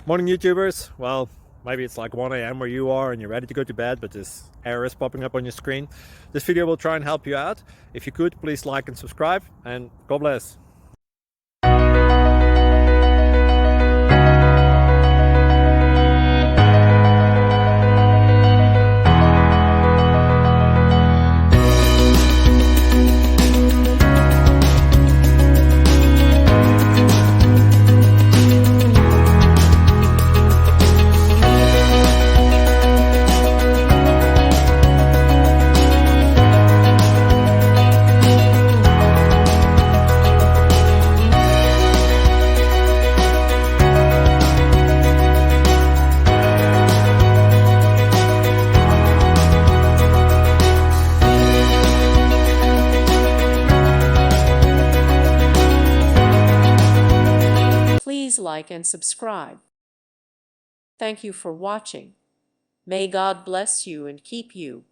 Morning YouTubers. Well, maybe it's like 1 a.m. where you are and you're ready to go to bed, but this error is popping up on your screen. This video will try and help you out. If you could, please like and subscribe, and God bless. Please like and subscribe. Thank you for watching. May God bless you and keep you.